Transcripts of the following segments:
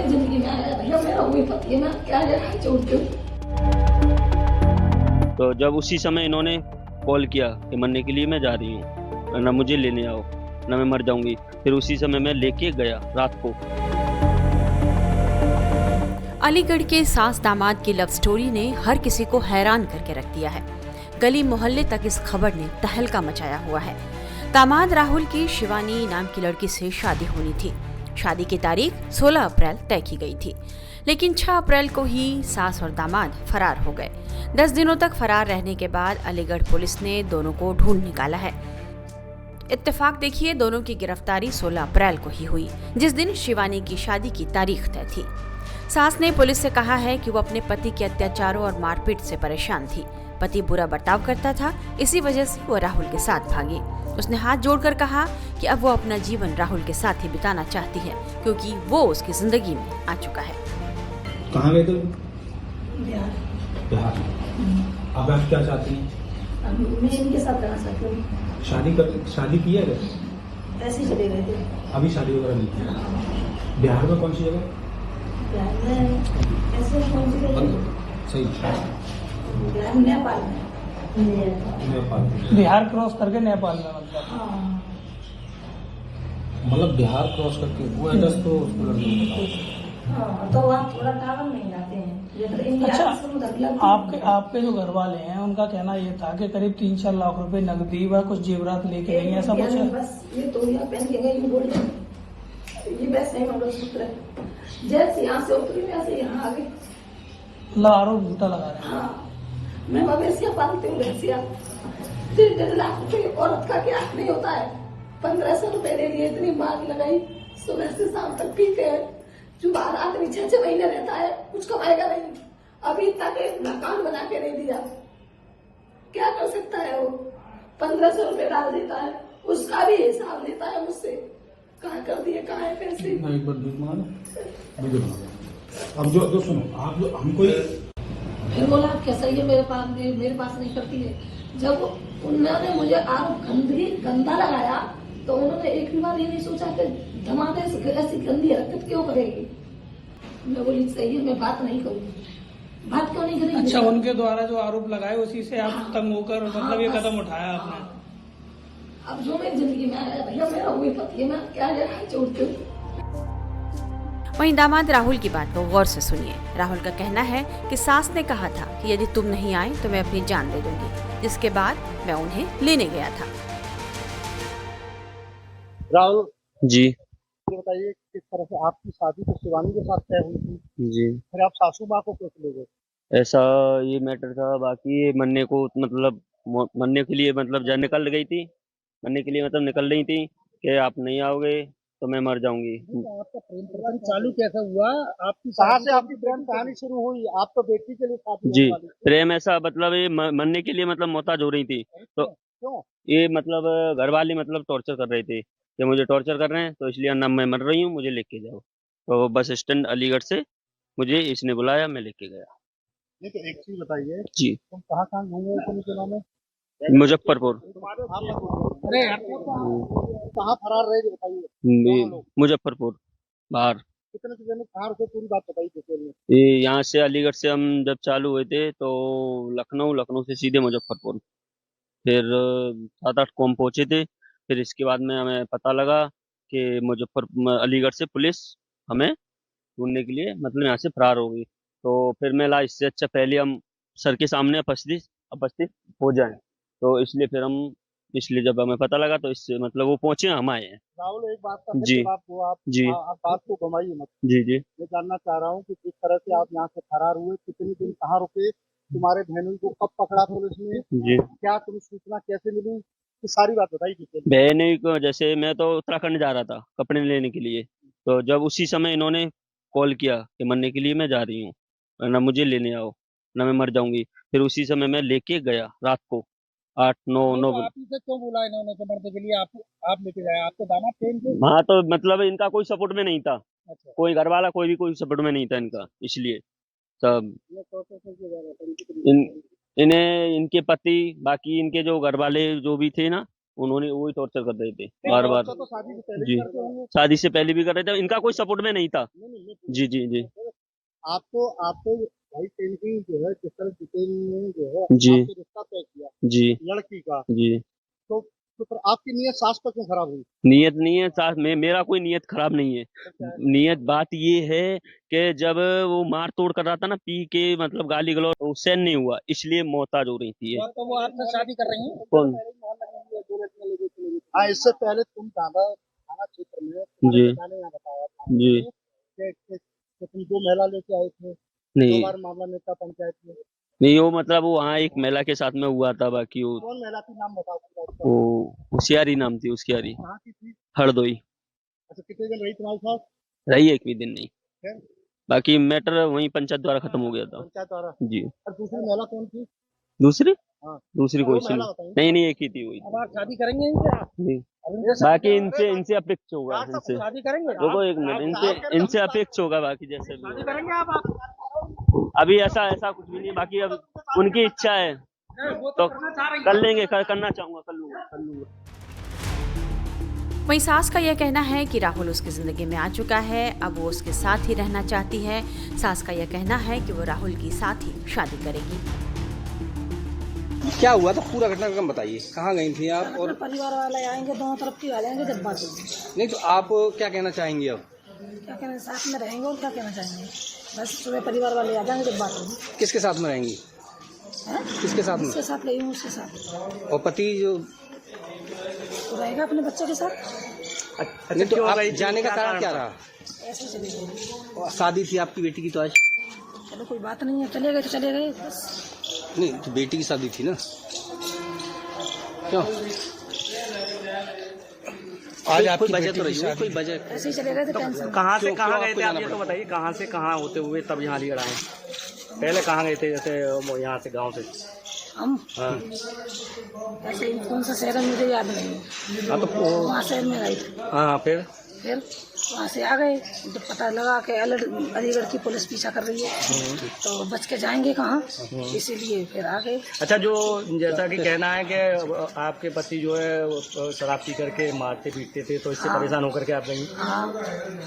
मेरी जिंदगी में आया भैया, मेरा वही पति है, मैं क्या लड़ाई छोड़ती हूँ। तो जब उसी समय इन्होंने कॉल किया कि मरने के लिए मैं जा रही हूँ, ना मुझे लेने आओ, ना मैं मर जाऊंगी, फिर उसी समय मैं लेके गया रात को। अलीगढ़ के सास दामाद की लव स्टोरी ने हर किसी को हैरान करके रख दिया है। गली मोहल्ले तक इस खबर ने तहलका मचाया हुआ है। दामाद राहुल की शिवानी नाम की लड़की से शादी होनी थी। शादी की तारीख 16 अप्रैल तय की गई थी, लेकिन 6 अप्रैल को ही सास और दामाद फरार हो गए। 10 दिनों तक फरार रहने के बाद अलीगढ़ पुलिस ने दोनों को ढूंढ निकाला है। इत्तेफाक देखिए, दोनों की गिरफ्तारी 16 अप्रैल को ही हुई, जिस दिन शिवानी की शादी की तारीख तय थी। सास ने पुलिस से कहा है कि वो अपने पति के अत्याचारों और मारपीट से परेशान थी। पति बुरा बर्ताव करता था, इसी वजह से वो राहुल के साथ भागी। उसने हाथ जोड़कर कहा कि अब वो अपना जीवन राहुल के साथ ही बिताना चाहती है, क्योंकि वो उसकी जिंदगी में आ चुका है। कहाँ गए तुम? बिहार। बिहार। अब आप क्या चाहती हैं? मैं इनके साथ रहना चाहती हूँ। शादी की है? ऐसे ही चले गए थे। अभी शादी वगैरह नहीं की? बिहार में कौन सी जगह? बिहार में ऐसे कौन सी जगह? सही। बिहार में नेपाल में। नेपाल। बिहार क्रॉस करके नेपाल में, मतलब हाँ। मतलब बिहार क्रॉस करके वो एड्रेस तो उसको लड़के को बताओ। हाँ, तो वहाँ थोड़ा टावर नहीं जाते हैं। अच्छा, आपके जो घर वाले हैं उनका कहना ये था कि करीब 3-4 लाख रुपए नकदी व कुछ जेवरात लेके गई, ऐसा कुछ है? बस ये तोलिया पहन के गई, गोल्डन, ये वैसे ही मंगलसूत्र है। जैसे यहाँ से उतरी वैसे यहाँ आ गई। मतलब आरोप झूठा लगा रहे हैं। हाँ, मैं मवेशियाँ पालती हूँ, भैंसिया। 3 लाख रुपए औरत का क्या नहीं होता है। 1500 रुपए दे दिए, इतनी मांग लगाई, सुबह से शाम तक पीते हैं। जो बाहर आदमी 6-6 महीने रहता है, कुछ कमाएगा नहीं। अभी तक एक मकान बना के नहीं दिया, क्या कर सकता है वो? 1500 रुपए डाल देता है, उसका भी हिसाब लेता है मुझसे, कहाँ कर दिए, कहाँ है पैसे। एक बार भीख मांगो। अब जो सुनो, आप जो हमको फिर बोला आप कैसा ही है, मेरे पास नहीं करती है। जब उन्होंने मुझे आरोप गंदा लगाया, तो उन्होंने एक भी बार ये नहीं सोचा कि धमाके से ऐसी गंदी हरकत क्यों करेगी। मैं बोली सही है, मैं बात नहीं करूंगी। बात क्यों नहीं करेगी? अच्छा, उनके द्वारा जो आरोप लगाए उसी से आप तंग होकर मतलब ये कदम उठाया आपने? अब जो मेरी जिंदगी में आया भैया, मेरा वही पति है, मैं क्या लड़ाई छोड़ती हूँ। वहीं दामाद राहुल की बात को गौर से सुनिए। राहुल का कहना है कि सास ने कहा था कि यदि तुम नहीं आए तो मैं अपनी जान दे दूंगी, जिसके बाद मैं उन्हें लेने गया था। राहुल जी ये बताइए, किस तरह से आपकी शादी तो शिवानी के साथ तय हुई थी, जी, फिर आप सासू माँ को कैसे ले गए? ऐसा ये मैटर था। बाकी ये मरने को मतलब मरने के लिए मतलब जा निकल गई थी, मरने के लिए मतलब निकल रही थी कि आप नहीं आओगे तो मैं मर जाऊंगी। तो आपका प्रेम प्रकरण चालू कैसे हुआ? आपकी कहाँ से आपकी प्रेम कहानी शुरू हुई? आप तो बेटी के लिए शादी जी, होने वाली थी। प्रेम ऐसा मतलब ये मरने के लिए मतलब मोहताज हो रही थी, तो क्यों? ये मतलब घर वाले मतलब टॉर्चर कर रहे थे कि मुझे टॉर्चर कर रहे हैं, तो इसलिए ना मैं मर रही हूँ, मुझे लेके जाओ। तो बस स्टैंड अलीगढ़ से मुझे इसने बुलाया, मैं लेके गया। नहीं तो एक चीज बताइए, जी, तुम कहाँ कहाँ घूमे थे दिनों में? मुजफ्फरपुर। अरे कहाँ फरार रहे थे बताइए। मुजफ्फरपुर बाहर। कितने दिन में कहाँ रुके, पूरी बात बताइए डिटेल में। ये यहाँ से अलीगढ़ से हम जब चालू हुए थे तो लखनऊ से सीधे मुजफ्फरपुर, फिर 7-8 कॉम पहुंचे थे। फिर इसके बाद में हमें पता लगा कि अलीगढ़ से पुलिस हमें ढूंढने के लिए मतलब यहाँ से फरार हो गई। तो फिर मैं ला इससे अच्छा पहले हम सर के सामने उपस्थित हो जाएं, तो इसलिए फिर हम इसलिए जब हमें पता लगा तो इससे मतलब वो पहुंचे, हम आए हैं। राहुल एक बात का फिर जी जवाब दो आप। जी आप बात को घुमाइए मत। जी जी मैं जानना चाह रहा हूँ कि किस तरह से आप यहाँ से फरार हुए, कितने दिन कहाँ रुके, तुम्हारे बहनोई को कब पकड़ा पुलिस ने, जी। क्या तुम्हें सूचना कैसे मिली, ये सारी बात बताइए डिटेल में। बहन को जैसे मैं तो उत्तराखंड जा रहा था कपड़े लेने के लिए, तो जब उसी समय इन्होंने कॉल किया कि मरने के लिए मैं जा रही हूँ, ना मुझे लेने आओ, ना मैं मर जाऊंगी, फिर उसी समय मैं लेके गया रात को 8-9 आप इसे क्यों बुला इन्होंने तो मरने के लिए? आप लेके गए, आपके दामाद ट्रेन थे? हाँ, तो मतलब इनका कोई सपोर्ट में नहीं था, अच्छा, कोई घर वाला कोई सपोर्ट में नहीं था इनका, इसलिए सब ये प्रोसेस के जा रहा था इनकी तो इन इन्हें इनके पति बाकी इनके जो घर वाले जो भी थे ना, उन्होंने वही टॉर्चर कर रहे थे बार बार। तो शादी से पहले जी, ही करते होंगे। शादी से पहले भी कर रहे थे, इनका कोई सपोर्ट में नहीं था। नहीं मैं थी। जी जी जी आपको भाई पेंटिंग जो है जिस तरह डिटेल में जो है जी आपसे रिश्ता तय किया जी लड़की का, जी। तो फिर आपकी नीयत सास पर क्यों खराब हुई? नियत नहीं है साथ में, मेरा कोई नियत खराब नहीं है। तो क्या है? नियत बात ये है कि जब वो मार तोड़ कर रहा था ना, पी के मतलब गाली गलौज, तो सहन नहीं हुआ, इसलिए मोहताज हो रही थी ये। तो वो आपसे शादी कर रही हैं? कौन? हाँ, इससे पहले तुम दादा थाना क्षेत्र में जी पिता ने यहाँ बताया था जी। कि तुम 2 महिला लेके आए थे, 2 नहीं बार मामला नेता पंचायत में। नहीं, वो मतलब वो वहाँ एक महिला के साथ में हुआ था, बाकी वो कौन महिला थी, नाम बताओ पूरा उसका। होशियारी नाम थी उसकी, यारी कहाँ की थी? हरदोई। अच्छा, कितने दिन रही तुम्हारे साथ? रही एक भी दिन नहीं, फिर बाकी मैटर वहीं पंचायत द्वारा खत्म हो गया था। पंचायत द्वारा। जी। और दूसरी महिला कौन थी? दूसरी हाँ, दूसरी कोई सी महिला नहीं। बताइए। नहीं नहीं, एक ही थी वही। अब आप शादी करेंगे इनसे? नहीं, इनसे बाकी इनसे अपेक्ष होगा, इनसे शादी करेंगे? देखो एक मिनट, इनसे अपेक्ष होगा, बाकी जैसे भी शादी होगा। करेंगे आप? अभी ऐसा कुछ भी नहीं है, बाकी अब उनकी इच्छा है तो कर लेंगे, करना चाहूंगा कर लूंगा। वहीं सास का यह कहना है कि राहुल उसकी जिंदगी में आ चुका है, अब वो उसके साथ ही रहना चाहती है। सास का यह कहना है कि वो राहुल के साथ ही शादी करेगी। क्या हुआ था, पूरा घटनाक्रम बताइए, कहाँ गई थी आप? और परिवार वाले आएंगे, दोनों तरफ के आ जाएंगे, जब बात होगी। नहीं तो आप क्या कहना चाहेंगे अब? क्या कहना, साथ में रहेंगे और क्या कहना चाहेंगे? बस सुबह परिवार वाले आ जाएंगे, जब बात होगी। किसके साथ में रहेंगी? किसके साथ में? उसके साथ रही हूँ, उसके साथ। और पति जो तो रहेगा अपने बच्चों के साथ। नहीं तो आप जाने का कारण क्या रहा? ऐसे चले गए। और शादी थी आपकी बेटी की तो आज? चलो कोई बात नहीं है, चले गए तो चले गए बस। नहीं तो बेटी की शादी थी ना, क्यों? आज आपकी वजह तो रही है, कोई वजह? ऐसे ही चले गए तो टेंशन। कहाँ से क्यों- कहाँ क्यों गए आपको थे आप जाना ये तो पड़ा? बताइए, कहाँ से कहाँ होते हुए तब यहाँ अलीगढ़ आए? पहले कहाँ गए थे, जैसे यहाँ से गांव से? हम हाँ ऐसे ही कौन सा शहर है मुझे याद नहीं है। हाँ, तो वहाँ शहर में गए थे, हाँ फिर फिर वहाँ से आ गए। जब पता लगा कि अलीगढ़ की पुलिस पीछा कर रही है, तो बच के जाएंगे कहाँ, इसीलिए फिर आ गए। अच्छा, जो जैसा कि कहना है कि आपके पति जो है वो शराब पी करके मारते पीटते थे, तो इससे परेशान होकर के आप गई? हाँ,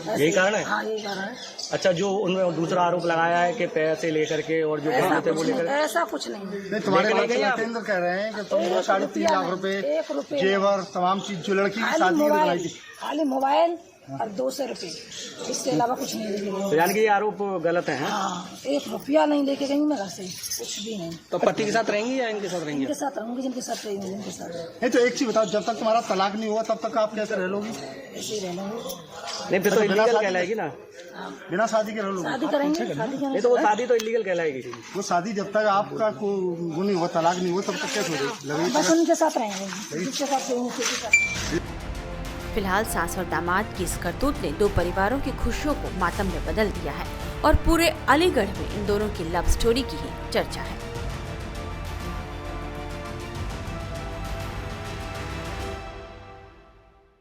यही कारण है? हाँ, यही कारण है। अच्छा, जो उन्होंने दूसरा आरोप लगाया है कि पैसे लेकर के और जो गहने थे वो लेकर, ऐसा कुछ नहीं। नहीं, तुम्हारे केंद्र कह रहे हैं कि तुम 3.5 लाख रुपए, 1 रुपये जेवर, तमाम चीज जो लड़की की शादी की बनाई थी। खाली मोबाइल और 200 रुपये, इसके अलावा कुछ नहीं लेके तो गई। यानी कि ये आरोप गलत है? हाँ, 1 रुपया नहीं लेके गई मैं घर से, कुछ भी नहीं। तो पति के साथ रहेंगी या इनके साथ रहेंगी? इनके साथ रहूंगी, जिनके साथ रहेंगी, जिनके साथ नहीं तो एक चीज बताओ, जब तक तुम्हारा तलाक नहीं हुआ तब तक आप कैसे रह लोगी? ऐसे ही रहना है। नहीं, फिर तो इलीगल कहलाएगी ना? बिना शादी के रह लोगी? शादी करेंगे, शादी नहीं करेंगे। तो वो शादी तो इलीगल कहलाएगी। वो शादी जब तक आपका वो नहीं हुआ, तलाक नहीं हुआ, तब तक कैसे लगेगी? बस उनके साथ रहेंगे, जिसके साथ रहेंगे, उसी के साथ। फिलहाल सास और दामाद की इस करतूत ने दो परिवारों की खुशियों को मातम में बदल दिया है और पूरे अलीगढ़ में इन दोनों की लव स्टोरी की ही चर्चा है।